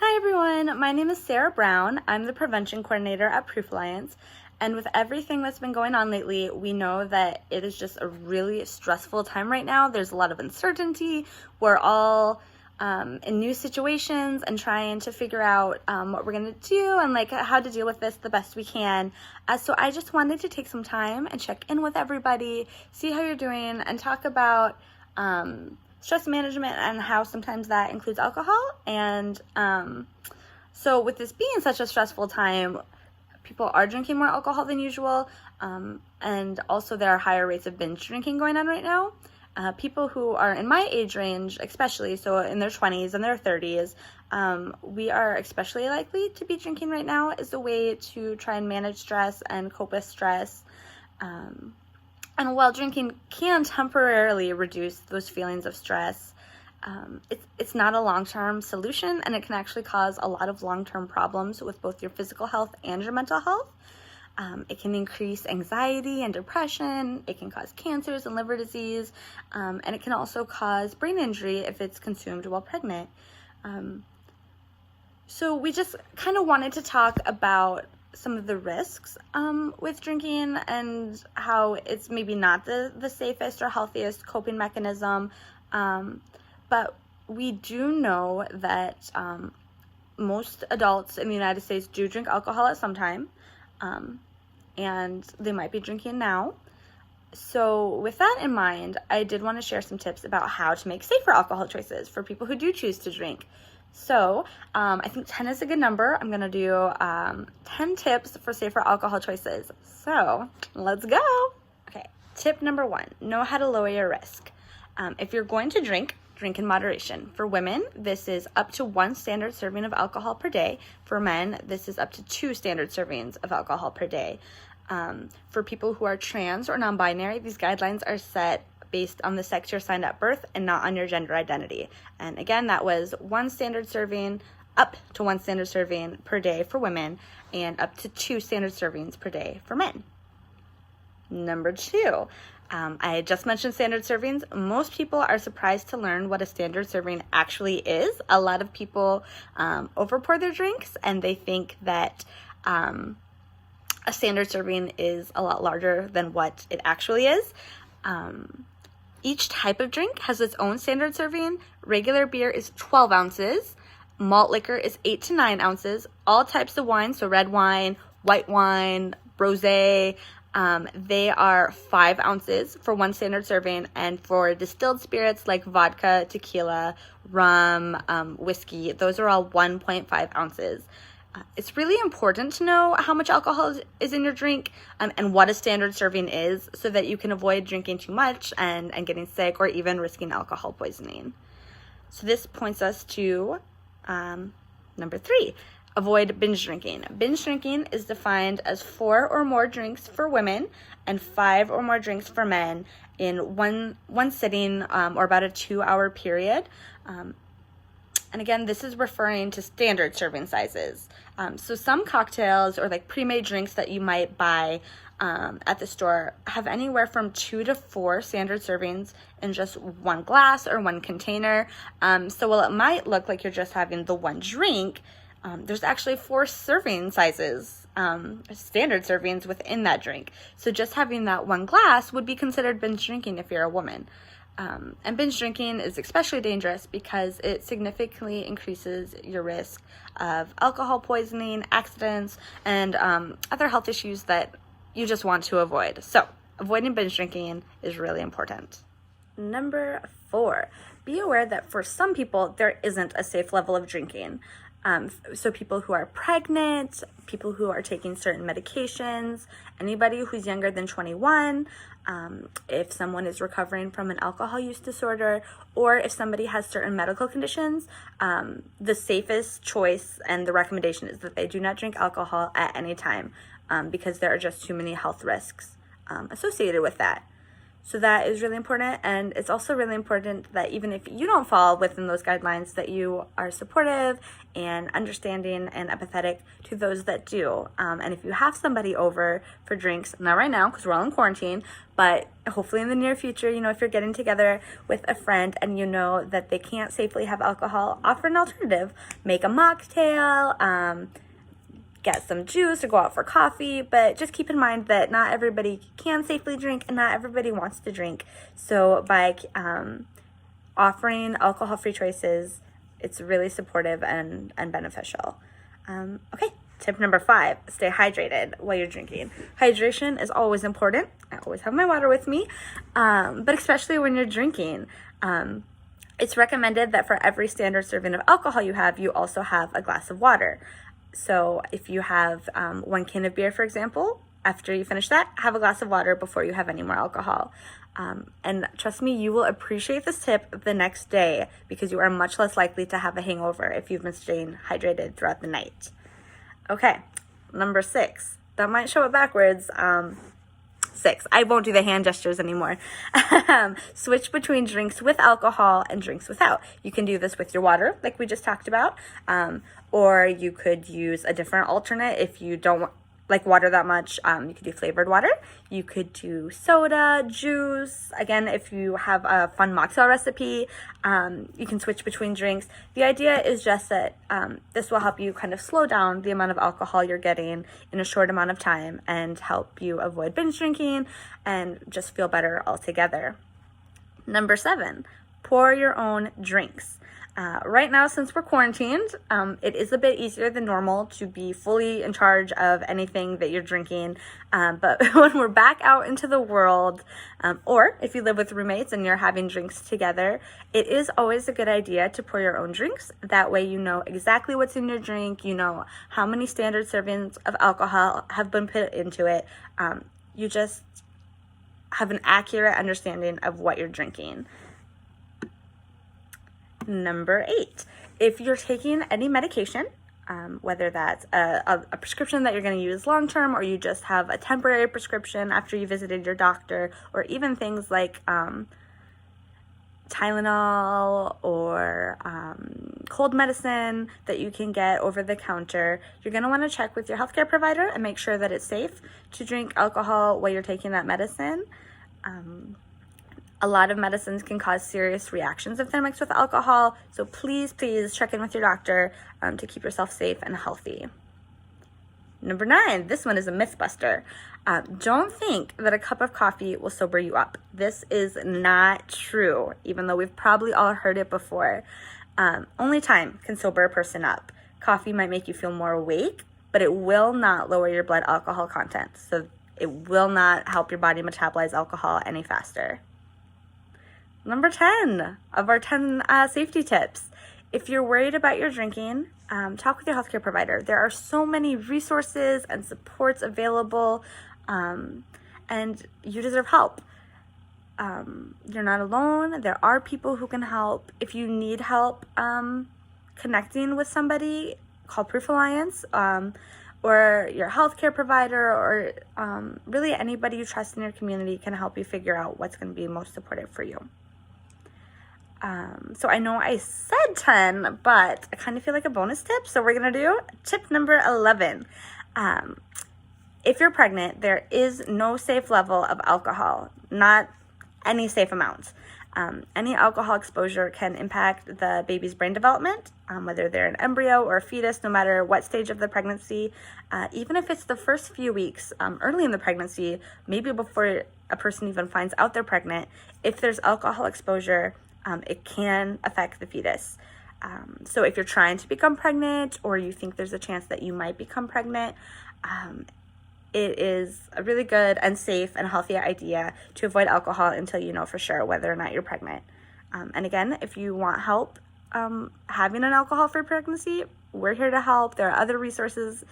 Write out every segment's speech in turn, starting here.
Hi everyone, my name is Sarah Brown. I'm the prevention coordinator at Proof Alliance, and with everything that's been going on lately, we know that it is just a really stressful time right now. There's a lot of uncertainty. We're all in new situations and trying to figure out what we're going to do and how to deal with this the best we can. So I just wanted to take some time and check in with everybody, see how you're doing, and talk about stress management and how sometimes that includes alcohol. And so with this being such a stressful time, people are drinking more alcohol than usual, and also there are higher rates of binge drinking going on right now. People who are in my age range, especially, so in their 20s and their 30s, we are especially likely to be drinking right now as a way to try and manage stress and cope with stress. And while drinking can temporarily reduce those feelings of stress, it's not a long-term solution, and it can actually cause a lot of long-term problems with both your physical health and your mental health. It can increase anxiety and depression. It can cause cancers and liver disease, and it can also cause brain injury if it's consumed while pregnant. So we just kind of wanted to talk about some of the risks with drinking and how it's maybe not the safest or healthiest coping mechanism. But we do know that most adults in the United States do drink alcohol at some time, and they might be drinking now. So with that in mind, I did want to share some tips about how to make safer alcohol choices for people who do choose to drink. So I think 10 is a good number. I'm going to do 10 tips for safer alcohol choices. So let's go. Okay, tip number 1, know how to lower your risk. If you're going to drink in moderation. For women, this is up to 1 standard serving of alcohol per day. For men, this is up to 2 standard servings of alcohol per day. For people who are trans or non-binary, these guidelines are set based on the sex you're assigned at birth and not on your gender identity. And again, that was 1 standard serving, up to 1 standard serving per day for women, and up to 2 standard servings per day for men. Number 2, I just mentioned standard servings. Most people are surprised to learn what a standard serving actually is. A lot of people overpour their drinks, and they think that a standard serving is a lot larger than what it actually is. Each type of drink has its own standard serving. Regular beer is 12 ounces. Malt liquor is 8 to 9 ounces. All types of wine, so red wine, white wine, rosé, they are 5 ounces for 1 standard serving. And for distilled spirits like vodka, tequila, rum, whiskey, those are all 1.5 ounces. It's really important to know how much alcohol is in your drink and what a standard serving is, so that you can avoid drinking too much and getting sick or even risking alcohol poisoning. So this points us to number 3, avoid binge drinking. Binge drinking is defined as 4 or more drinks for women and 5 or more drinks for men in one sitting or about a 2-hour period. And again, this is referring to standard serving sizes. So some cocktails or pre-made drinks that you might buy at the store have anywhere from 2 to 4 standard servings in just 1 glass or 1 container. So while it might look like you're just having the 1 drink, there's actually 4 serving sizes, standard servings within that drink. So just having that 1 glass would be considered binge drinking if you're a woman. And binge drinking is especially dangerous because it significantly increases your risk of alcohol poisoning, accidents, and other health issues that you just want to avoid. So avoiding binge drinking is really important. Number 4, be aware that for some people, there isn't a safe level of drinking. So people who are pregnant, people who are taking certain medications, anybody who's younger than 21, if someone is recovering from an alcohol use disorder, or if somebody has certain medical conditions, the safest choice and the recommendation is that they do not drink alcohol at any time, because there are just too many health risks associated with that. So that is really important, and it's also really important that even if you don't fall within those guidelines, that you are supportive and understanding and empathetic to those that do. And if you have somebody over for drinks, not right now because we're all in quarantine, but hopefully in the near future, if you're getting together with a friend and you know that they can't safely have alcohol, offer an alternative. Make a mocktail, get some juice or go out for coffee, but just keep in mind that not everybody can safely drink and not everybody wants to drink. So by offering alcohol-free choices, it's really supportive and beneficial. Okay, tip number 5, stay hydrated while you're drinking. Hydration is always important. I always have my water with me, but especially when you're drinking. It's recommended that for every standard serving of alcohol you have, you also have a glass of water. So if you have 1 can of beer, for example, after you finish that, have a glass of water before you have any more alcohol. And trust me, you will appreciate this tip the next day because you are much less likely to have a hangover if you've been staying hydrated throughout the night. Okay, number 6. That might show it backwards. 6. I won't do the hand gestures anymore. Switch between drinks with alcohol and drinks without. You can do this with your water, like we just talked about, or you could use a different alternate if you don't like water that much. You could do flavored water. You could do soda, juice. Again, if you have a fun mocktail recipe, you can switch between drinks. The idea is just that this will help you kind of slow down the amount of alcohol you're getting in a short amount of time and help you avoid binge drinking and just feel better altogether. Number 7, pour your own drinks. Right now, since we're quarantined, it is a bit easier than normal to be fully in charge of anything that you're drinking. But when we're back out into the world, or if you live with roommates and you're having drinks together, it is always a good idea to pour your own drinks. That way you know exactly what's in your drink, you know how many standard servings of alcohol have been put into it. You just have an accurate understanding of what you're drinking. Number 8, if you're taking any medication, whether that's a prescription that you're going to use long-term or you just have a temporary prescription after you visited your doctor, or even things like Tylenol or cold medicine that you can get over the counter, you're going to want to check with your healthcare provider and make sure that it's safe to drink alcohol while you're taking that medicine. A lot of medicines can cause serious reactions if they're mixed with alcohol, so please check in with your doctor to keep yourself safe and healthy. Number 9, this one is a myth buster. Don't think that a cup of coffee will sober you up. This is not true, even though we've probably all heard it before. Only time can sober a person up. Coffee might make you feel more awake, but it will not lower your blood alcohol content, so it will not help your body metabolize alcohol any faster. Number 10 of our 10 safety tips. If you're worried about your drinking, talk with your healthcare provider. There are so many resources and supports available, and you deserve help. You're not alone. There are people who can help. If you need help connecting with somebody, call Proof Alliance, or your healthcare provider, or really anybody you trust in your community can help you figure out what's going to be most supportive for you. So I know I said 10, but I kind of feel like a bonus tip. So we're going to do tip number 11. If you're pregnant, there is no safe level of alcohol, not any safe amount. Any alcohol exposure can impact the baby's brain development, whether they're an embryo or a fetus, no matter what stage of the pregnancy. Even if it's the first few weeks, early in the pregnancy, maybe before a person even finds out they're pregnant, if there's alcohol exposure, it can affect the fetus. So if you're trying to become pregnant or you think there's a chance that you might become pregnant, it is a really good and safe and healthy idea to avoid alcohol until you know for sure whether or not you're pregnant. And again, if you want help having an alcohol-free pregnancy, we're here to help. There are other resources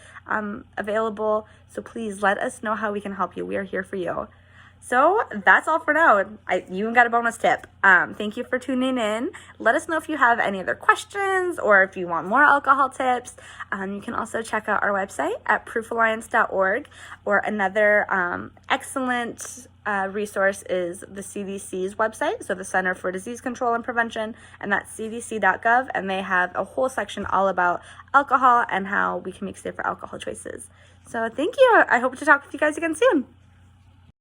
available, so please let us know how we can help you. We are here for you. So that's all for now. You even got a bonus tip. Thank you for tuning in. Let us know if you have any other questions or if you want more alcohol tips. You can also check out our website at proofalliance.org, or another excellent resource is the CDC's website, so the Center for Disease Control and Prevention, and that's cdc.gov, and they have a whole section all about alcohol and how we can make safer alcohol choices. So thank you. I hope to talk with you guys again soon.